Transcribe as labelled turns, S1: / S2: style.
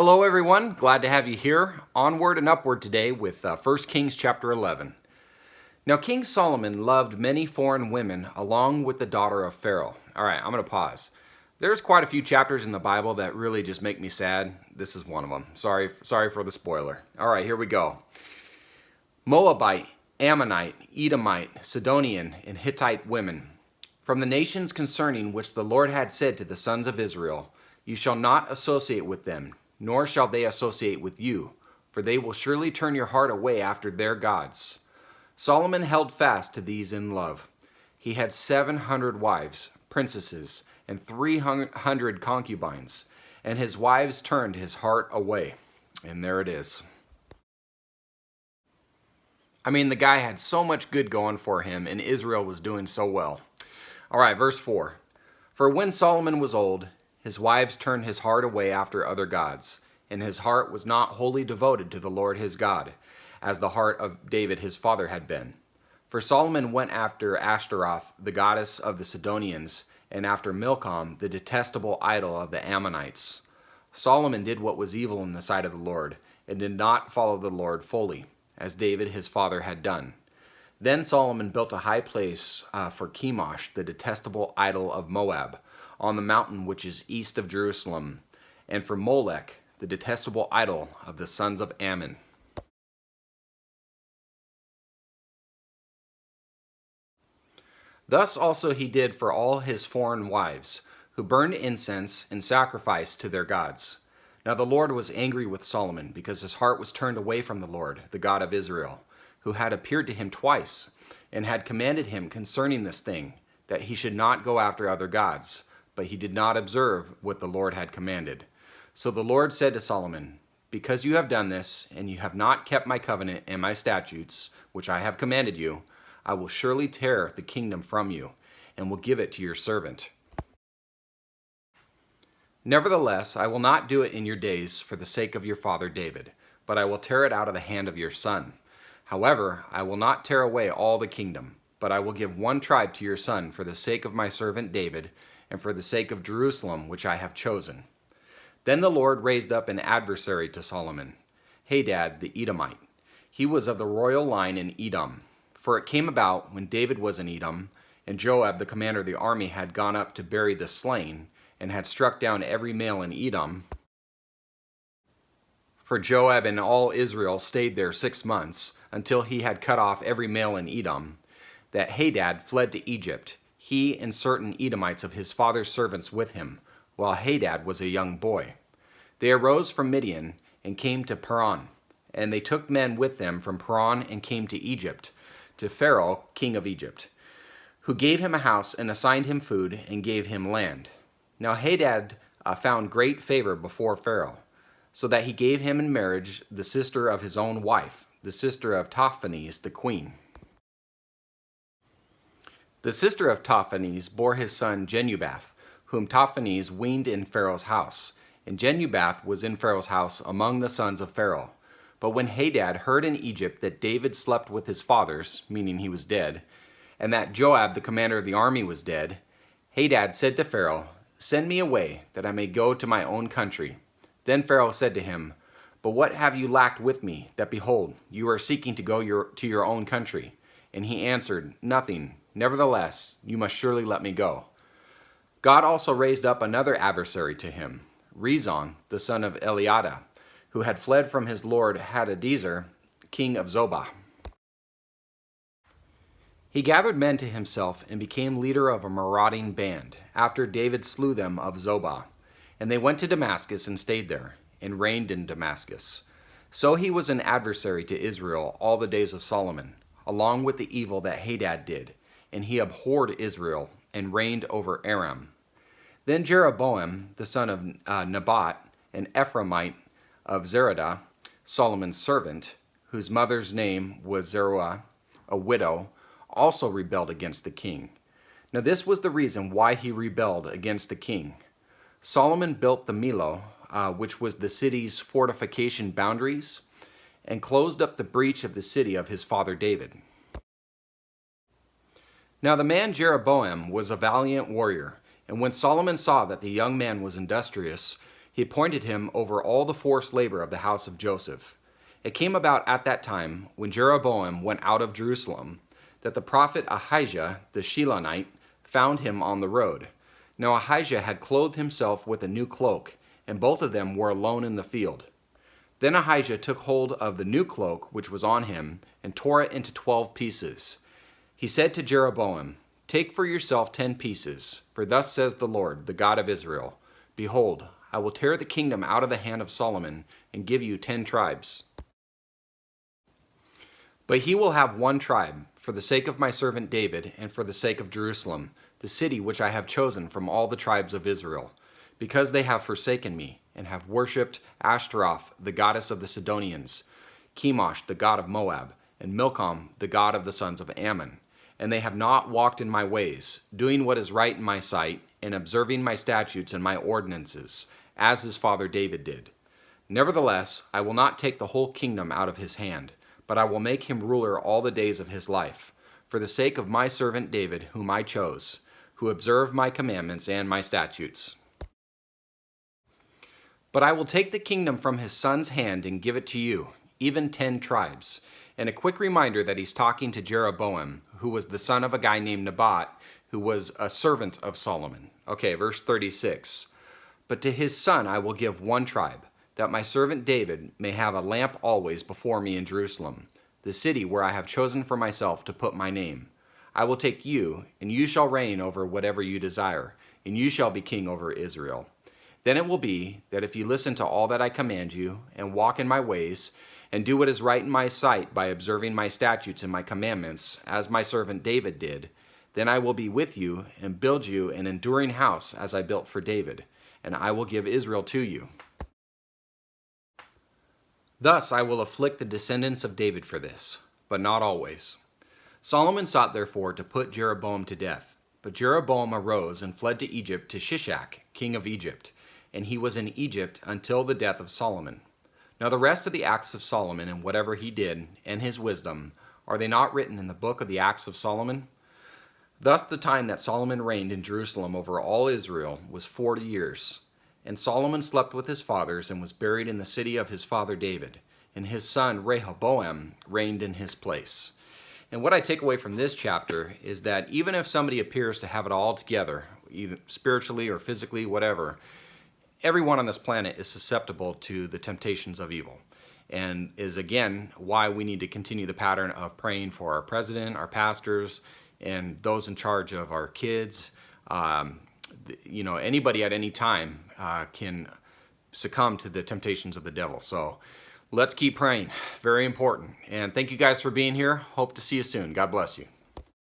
S1: Hello everyone, glad to have you here. Onward and upward today with 1 Kings chapter 11. Now King Solomon loved many foreign women along with the daughter of Pharaoh. Alright, I'm going to pause. There's quite a few chapters in the Bible that really just make me sad. This is one of them. Sorry for the spoiler. Alright, here we go. Moabite, Ammonite, Edomite, Sidonian, and Hittite women. From the nations concerning which the Lord had said to the sons of Israel, you shall not associate with them, nor shall they associate with you, for they will surely turn your heart away after their gods. Solomon held fast to these in love. He had 700 wives, princesses, and 300 concubines, and his wives turned his heart away. And there it is. I mean, the guy had so much good going for him, and Israel was doing so well. All right, verse 4. For when Solomon was old, his wives turned his heart away after other gods, and his heart was not wholly devoted to the Lord his God, as the heart of David his father had been. For Solomon went after Ashtaroth, the goddess of the Sidonians, and after Milcom, the detestable idol of the Ammonites. Solomon did what was evil in the sight of the Lord, and did not follow the Lord fully, as David his father had done. Then Solomon built a high place for Chemosh, the detestable idol of Moab, on the mountain which is east of Jerusalem, and for Molech, the detestable idol of the sons of Ammon. Thus also he did for all his foreign wives, who burned incense and sacrificed to their gods. Now the Lord was angry with Solomon, because his heart was turned away from the Lord, the God of Israel, who had appeared to him twice, and had commanded him concerning this thing, that he should not go after other gods. But he did not observe what the Lord had commanded. So the Lord said to Solomon, because you have done this, and you have not kept my covenant and my statutes, which I have commanded you, I will surely tear the kingdom from you, and will give it to your servant. Nevertheless, I will not do it in your days for the sake of your father David, but I will tear it out of the hand of your son. However, I will not tear away all the kingdom, but I will give one tribe to your son for the sake of my servant David, and for the sake of Jerusalem, which I have chosen. Then the Lord raised up an adversary to Solomon, Hadad the Edomite. He was of the royal line in Edom. For it came about, when David was in Edom, and Joab the commander of the army had gone up to bury the slain, and had struck down every male in Edom, for Joab and all Israel stayed there 6 months, until he had cut off every male in Edom, that Hadad fled to Egypt, he and certain Edomites of his father's servants with him, while Hadad was a young boy. They arose from Midian and came to Paran, and they took men with them from Paran and came to Egypt, to Pharaoh, king of Egypt, who gave him a house and assigned him food and gave him land. Now Hadad found great favor before Pharaoh, so that he gave him in marriage the sister of his own wife, the sister of Tahpenes the queen. The sister of Tahpenes bore his son Genubath, whom Tahpenes weaned in Pharaoh's house. And Genubath was in Pharaoh's house among the sons of Pharaoh. But when Hadad heard in Egypt that David slept with his fathers, meaning he was dead, and that Joab the commander of the army was dead, Hadad said to Pharaoh, send me away, that I may go to my own country. Then Pharaoh said to him, but what have you lacked with me, that behold, you are seeking to go to your own country? And he answered, nothing. Nevertheless, you must surely let me go. God also raised up another adversary to him, Rezon, the son of Eliada, who had fled from his lord Hadadezer, king of Zobah. He gathered men to himself and became leader of a marauding band, after David slew them of Zobah. And they went to Damascus and stayed there, and reigned in Damascus. So he was an adversary to Israel all the days of Solomon, along with the evil that Hadad did. And he abhorred Israel, and reigned over Aram. Then Jeroboam, the son of Nebat, an Ephraimite of Zeradah, Solomon's servant, whose mother's name was Zeruiah, a widow, also rebelled against the king. Now this was the reason why he rebelled against the king. Solomon built the Millo, which was the city's fortification boundaries, and closed up the breach of the city of his father David. Now the man Jeroboam was a valiant warrior, and when Solomon saw that the young man was industrious, He appointed him over all the forced labor of the house of Joseph. It came about at that time, when Jeroboam went out of Jerusalem, that the prophet Ahijah the Shilonite found him on the road. Now Ahijah had clothed himself with a new cloak, and both of them were alone in the field. Then Ahijah took hold of the new cloak which was on him, and tore it into 12 pieces. He said to Jeroboam, "Take for yourself 10 pieces, for thus says the Lord, the God of Israel, Behold, I will tear the kingdom out of the hand of Solomon, and give you 10 tribes. But he will have 1 tribe, for the sake of my servant David, and for the sake of Jerusalem, the city which I have chosen from all the tribes of Israel, because they have forsaken me, and have worshipped Ashtaroth, the goddess of the Sidonians, Chemosh, the god of Moab, and Milcom, the god of the sons of Ammon. And they have not walked in my ways, doing what is right in my sight, and observing my statutes and my ordinances, as his father David did. Nevertheless, I will not take the whole kingdom out of his hand, but I will make him ruler all the days of his life, for the sake of my servant David, whom I chose, who observed my commandments and my statutes. But I will take the kingdom from his son's hand and give it to you, even 10 tribes. And a quick reminder that he's talking to Jeroboam, who was the son of a guy named Nebat, who was a servant of Solomon. Okay, verse 36. But to his son I will give 1 tribe, that my servant David may have a lamp always before me in Jerusalem, the city where I have chosen for myself to put my name. I will take you, and you shall reign over whatever you desire, and you shall be king over Israel. Then it will be that if you listen to all that I command you, and walk in my ways, and do what is right in my sight by observing my statutes and my commandments, as my servant David did, then I will be with you and build you an enduring house as I built for David, and I will give Israel to you. Thus I will afflict the descendants of David for this, but not always. Solomon sought therefore to put Jeroboam to death, but Jeroboam arose and fled to Egypt to Shishak, king of Egypt, and he was in Egypt until the death of Solomon. Now the rest of the acts of Solomon and whatever he did, and his wisdom, are they not written in the book of the acts of Solomon? Thus the time that Solomon reigned in Jerusalem over all Israel was 40 years. And Solomon slept with his fathers and was buried in the city of his father David, and his son Rehoboam reigned in his place. And what I take away from this chapter is that even if somebody appears to have it all together, either spiritually or physically, whatever, everyone on this planet is susceptible to the temptations of evil. And is again why we need to continue the pattern of praying for our president, our pastors, and those in charge of our kids. Anybody at any time can succumb to the temptations of the devil. So let's keep praying. Very important. And thank you guys for being here. Hope to see you soon. God bless you.